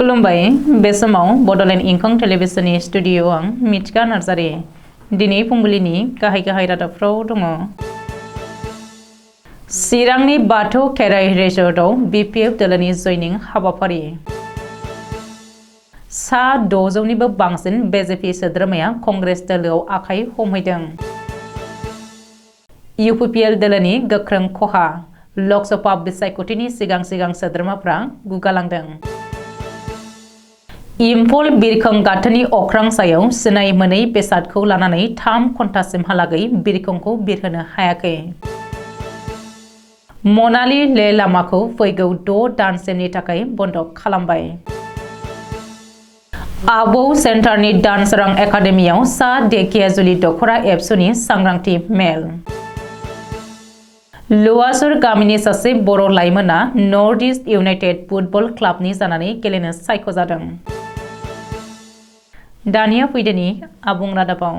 खुलुमबाय बे समाव बडोलेण्ड इंखं टेलिभिजननि स्टुडिअ आं मिथिका नार्जारि दिनै फुंबिलिनि गाहाय रादाबफ्राव दङ। चिरांनि बाथौ खेराइ रिजर्टआव बिपिएफ दोलोनि जयनिं हाबाफारि। सा 600निबो बांसिन बिजेपि सोद्रोमाया कंग्रेस दोलोआव आखाइ हमहैदों। इउपिपिएल दोलोनि गोख्रों खहा, लकसभा बिसायख'थिनि सिगां सोद्रोमाफ्रा गुगालांदों। इम्फल बिरखं गाथोननि अख्रां सायाव सिनाय मोनै बेसादखौ लानानै 3 घन्टासिमहालागै बिरखंखौ बिरहोनो हायाखै। मनाली ले लामाखौ फैगौ 6 दानसिमनि थाखाय बन्द खालामबाय। आबौ सेन्टारनि दानसोरां एकाडेमियाव सा धेकियाजुलि दख'रा एबसुनि सांग्रांथि मेल। लुवासुर गामिनि सासे बर' लाइमोना नर्थ इस्ट इउनाइटेड फुटबल क्लाबनि जानानै गेलेनो सायख'जादों। दानिया फैदोनि आबुं रादाबाव।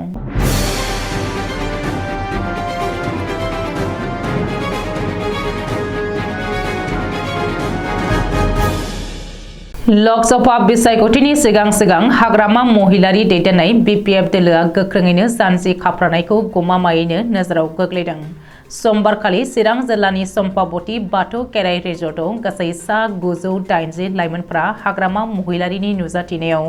लकसभा बिसायख'थिनि सिगां हाग्रामा महिलारि दैदेननाय बिपिएफ दोलोआ गोख्रोङैनो जानजि खाफ्रानायखौ गमामायैनो नोजोराव गोग्लैदों। समबारखालि चिरां जिल्लानि सम्पाबती बाथौ खेराइ रिजर्टआव गासै सा 980 लाइमोनफ्रा हाग्रामा महिलारिनि नुजाथिनायाव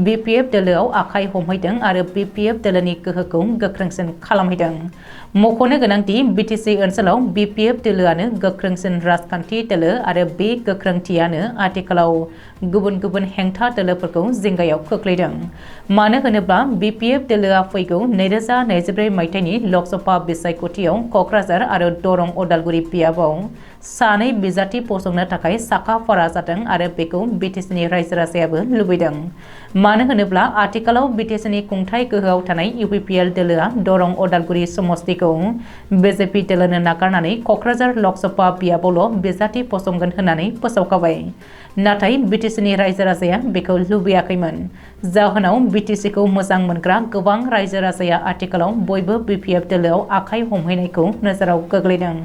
बिपिएफ दोलोआव आखाइ हमहैदों आरो बिपिएफ दोलोनि गोहोखौ गोख्रोंसिन खालामहैदों। मख'नो गोनांदि बिटिसि ओनसोलाव बिपिएफ दोलोआनो गोख्रोंसिन राजखान्थि दोलो आरो बे गोख्रोंथियानो आथिखालाव गुबुन हेंथा दोलोफोरखौ जिंगायाव खोख्लैदों। मानो होनोब्ला बिपिएफ दोलोआ फैगौ 2024 मायथाइनि लकसभा बिसायख'थियाव क'क्राझार आरो दरं उदालगुरि बियाबाव सानै बिजाथि फसंनो थाखाय साखा-फारा जादों आरो बेखौ बिटिसिनि रायजो राजायाबो लुबैदों। मानो होनोब्ला आथिखालाव बिटिसिनि खुंथाय गोहोआव थानाय इउपिपिएल दोलोआ दरं उदालगुरि समस्तिखौ बिजेपि दोलोनो नागारनानै क'क्राझार लकसभा बियाबावल' बिजाथि फसंगोन होननानै फोसावखाबाय। नाथाय बिटिसिनि रायजो राजाया बेखौ लुबैयाखैमोन। जाहोनाव बिटिसिखौ मोजां मोनग्रा गोबां रायजो राजाया आथिखालाव बयबो बिपिएफ दोलोआव आखाइ हमहैनायखौ नोजोराव गोग्लैदों।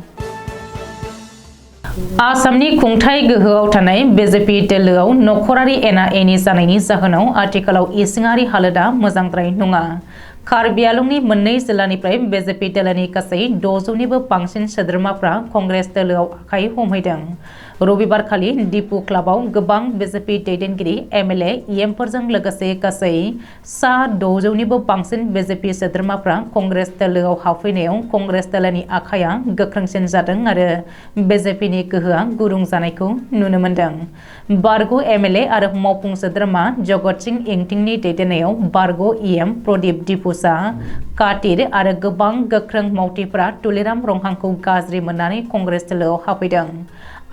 आसामनि खुंथाय गोहोआव थानाय बिजेपि दोलोआव नखरारि एना-एनि जानायनि जाहोनाव आथिखालाव इसिङारि हालोदा मोजांद्राय नङा। कार्बि आंलंनि मोननै जिल्लानिफ्राय बिजेपि दोलोनि गासै 600निबो बांसिन सोद्रोमाफ्रा कंग्रेस दोलोआव आखाइ हमहैदों। रबिबारखालि दिपु क्लाबाव गोबां बिजेपि दैदेनगिरि एमएलए इएमफोरजों लोगोसे गासै सा 600निबो बांसिन बिजेपि सोद्रोमाफ्रा कंग्रेस दोलोआव हाबफैनायाव कंग्रेस दोलोनि आखाइया गोख्रोंसिन जादों आरो बिजेपिनि गोहोआ गुरुं जानायखौ नुनो मोन्दों। बारग' एमएलए आरो मावफुं सोद्रोमा जगत सिंह इंथिंनि दैदेननायाव बारग' इएम प्रदीप दिपुसा कातिर आरो गोबां गोख्रों मावथिफोरा तुलिराम रंहांखौ गाज्रि मोननानै कंग्रेस दोलोआव हाबफैदों।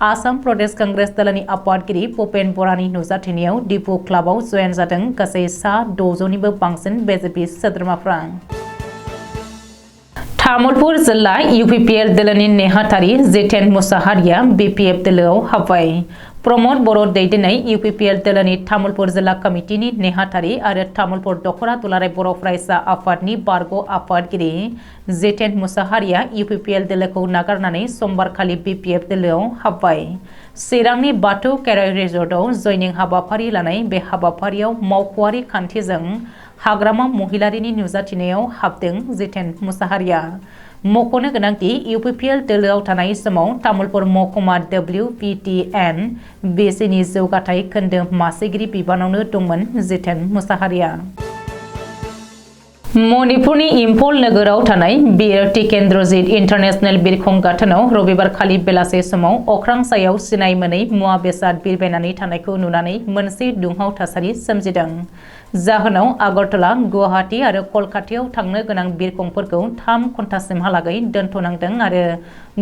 आसाम प्रदेश कंग्रेस दोलोनि आफादगिरि भुपेन बरानि नुजाथिनायाव दिपु क्लाबाव जयेन जादों गासै सा 600निबो बांसिन बिजेपि सोद्रोमाफ्रा। तामुलपुर जिल्ला इउपिपिएल दोलोनि नेहाथारि जितेन मुसाहारिया बिपिएफ दोलोआव हाबबाय। प्रमद बर' दैदेननाय इउपिपिएल दोलोनि तामुलपुर जिल्ला कमिटिनि नेहाथारि आरो तामुलपुर दख'रा दुलाराय बर' फरायसा आफादनि बारग' आफादगिरि जितेन मुसाहारिया इउपिपिएल दोलोखौ नागारनानै समबारखालि बिपिएफ दोलोआव हाबबाय। चिरांनि बाथौ खेराइ रिजर्टआव जयनिं हाबाफारि लानाय बे हाबाफारियाव मावख'आरि खान्थिजों हाग्रामा महिलारिनि नुजाथिनायाव हाबदों जितेन मुसाहारिया। मख'नो गोनांदि इउपिपिएल दोलोआव थानाय समाव तामुलपुर महकुमा WPTN बिसिनि जौगाथाय खोन्दो मासिगिरि बिबानावनो दंमोन जितेन मुसाहारिया। मणिपुरनि इम्फल नोगोराव थानाय बीआरटी केन्द्रजित इन्टारनेशनेल बिरखं गाथोनाव रबिबारखालि बेलासे समाव अख्रां सायाव सिनाय मोनै मुवा बेसाद बिरबायनानै थानायखौ नुनानै मोनसे दुंहाव थासारि सोमजिदों। जाहोनाव आगरतला, गुवाहाटी आरो कलकातायाव थांनो गोनां बिरखंफोरखौ 3 घन्टासिमहालागै दोनथ'नांदों आरो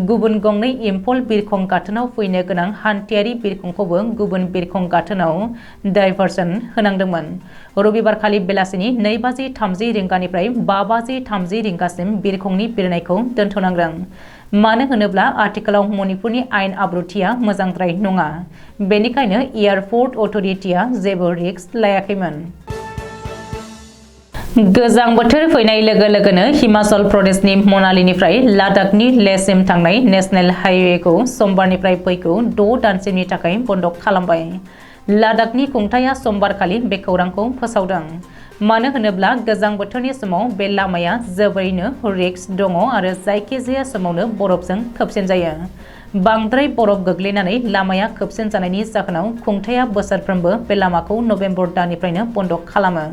गुबुन गंनै इम्फल बिरखं गाथोनाव फैनो गोनां हान्थियारि बिरखंखौबो गुबुन बिरखं गाथोनाव डाइभार्सन होनांदोंमोन। रबिबारखालि बेलासिनि 2:30 रिंगानिफ्राय 5:30 रिंगासिम बिरखंनि बिरनायखौ दोनथ'नांदों। मानो होनोब्ला आथिखालाव मणिपुरनि आयेन आब्रुथिया मोजांद्राय नङा। बेनिखायनो एयारपर्ट अथ'रिटिया जेबो रिस्क लायाखैमोन। गोजां बोथोर फैनाय लोगो लोगोनो हिमाचल प्रदेशनि मनालीनिफ्राय लादाखनि लेहसिम थांनाय नेशनेल हाइवेखौ समबारनिफ्राय फैगौ 6 दानसिमनि थाखाय बन्द खालामबाय। लादाखनि खुंथाया समबारखालि बे खौरांखौ फोसावदों। मानो होनोब्ला गोजां बोथोरनि समाव बे लामाया जोबोरैनो रिस्क दङ आरो जायखिजाया समावनो बरफजों खोबसिन जायो। बांद्राय बरफ गोग्लैनानै लामाया खोबसिन जानायनि जाहोनाव खुंथाया बोसोरफ्रोमबो बे लामाखौ नभेम्बर दाननिफ्रायनो बन्द खालामो।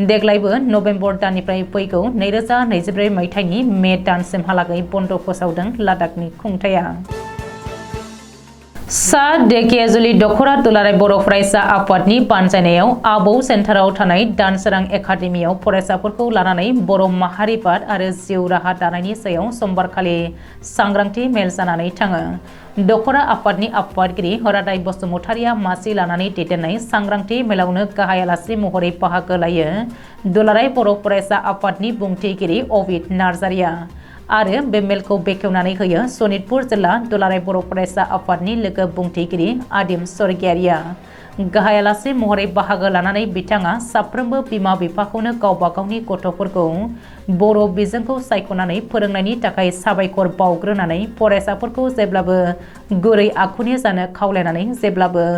देग्लायबो नभेम्बर दाननिफ्राय फैगौ 2024 मायथाइनि मे दानसिमहालागै बन्द फोसावदों लादाखनि खुंथाया। सा धेकियाजुलि दखरा दुलाराय बर' फरायसा आफादनि बानजायनायाव आबौ सेन्टाराव थानाय दानसोरां एकाडेमियाव फरायसाफोरखौ लानानै बर' माहारिबाद आरो जिउ राहा दानायनि सायाव समबारखालि सांग्रांथि मेल जानानै थाङो। दखरा आफादनि आफादगिरि हरादाय बसुमतारिया मासि लानानै दैदेननाय सांग्रांथि मेलावनो गाहाय आलासि महरै बाहागो लायो दुलाराय बर' फरायसा आफादनि बुंथिगिरि अबिद नार्जारिया। आरो बे मेलखौ बेखेवनानै होयो सनितपुर जिल्ला दुलाराय बर' फरायसा आफादनि लोगो बुंथिगिरि आदिम स्वर्गियारिया। गाहाय आलासि महरै बाहागो लानानै बिथाङा साफ्रोमबो बिमा बिफाखौनो गावबा गावनि गथ'फोरखौ बर' बिजोंखौ सायख'नानै फोरोंनायनि थाखाय साबायखर बावग्रोनानै फरायसाफोरखौ जेब्लाबो गुरै आखुनि जानो खावलायनानै जेब्लाबो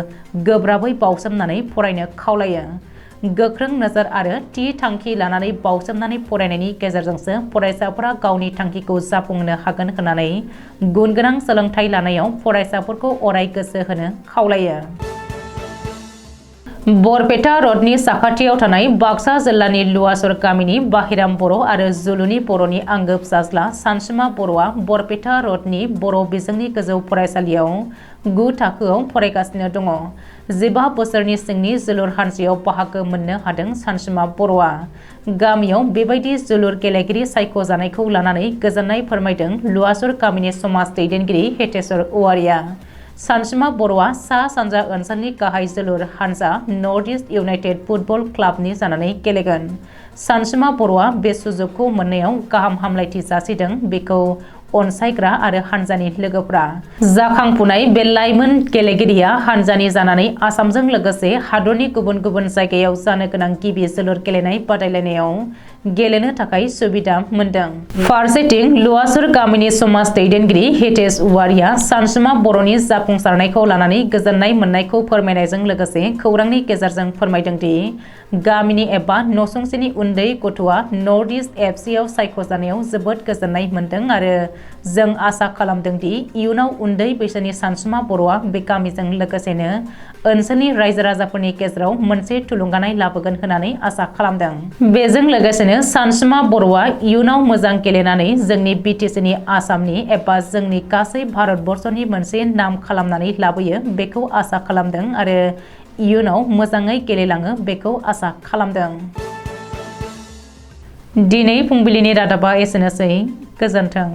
गोब्राबै बावसोमनानै फरायनो खावलायो। गोख्रों नोजोर आरो थि थांखि लानानै बावसोमनानै फरायनायनि गेजेरजोंसो फरायसाफोरा गावनि थांखिखौ जाफुंहोनो हागोन होननानै गुनगोनां सोलोंथाइ लानायाव फरायसाफोरखौ अराय गोसो होनो खावलायो। बरपेटा रडनि साखाथियाव थानाय बाक्सा जिल्लानि लुवासर गामिनि बाहिराम बर' आरो जुलुनि बर'नि आंगो फिसाज्ला सानसुमा बर'आ बरपेटा रडनि बर' बिजोंनि गोजौ फरायसालियाव 9 थाखोआव फरायगासिनो दङ। 15 बोसोरनि सिंनि जोलुर हानजायाव बाहागो मोननो हादों सानसुमा बर'आ। गामियाव बेबायदि जोलुर गेलेगिरि सायख'जानायखौ लानानै गोजोननाय फोरमायदों लुवासर गामिनि समाज दैदेनगिरि हेतेश्वर औवारिया। सानसुमा बर'आ सा सानजा ओनसोलनि गाहाय जोलुर हानजा नर्थ इस्ट इउनाइटेड फुटबल क्लाबनि जानानै गेलेगोन। सानसुमा बर'आ बे सुजुगखौ मोननायाव गाहाम हामलायथि जासिदों बेखौ अनसायग्रा आरो हानजानि लोगोफ्रा। जाखांफुनाय बे लाइमोन गेलेगिरिया हानजानि जानानै आसामजों लोगोसे हादरनि गुबुन गुबुन जायगायाव जानो गोनां गिबि जोलुर गेलेनाय बादायलायनायाव गेलेनो थाखाय सुबिदा मोनदों। फारसेथिं लुवासर गामिनि समाज दैदेनगिरि हेतेश औवारिया सानसुमा बर'नि जाफुंसारनायखौ लानानै गोजोननाय मोननायखौ फोरमायनायजों लोगोसे खौरांनि गेजेरजों फोरमायदोंदि गामिनि एबा नसुंसेनि उन्दै गथ'आ नर्थ इस्ट एफसिआव सायख'जानायाव जोबोद गोजोननाय मोनदों आरो जों आसा खालामदोंदि इयुनाव उन्दै बैसोनि सानसुमा बर'आ बे गामिजों लोगोसेनो ओनसोलनि रायजो राजाफोरनि गेजेराव मोनसे थुलुंगानाय लाबोगोन होननानै आसा खालामदों। बेजों लोगोसेनो सानसुमा बर'आ इयुनाव मोजां गेलेनानै जोंनि बिटिसिनि आसामनि एबा जोंनि गासै भारतबर्षनि मोनसे नाम खालामनानै लाबोयो बेखौ आसा खालामदों आरो इयुनाव मोजाङै गेलेलाङो बेखौ आसा खालामदों। दिनै फुंबिलिनि रादाबा एसेनोसै। गोजोन्थों।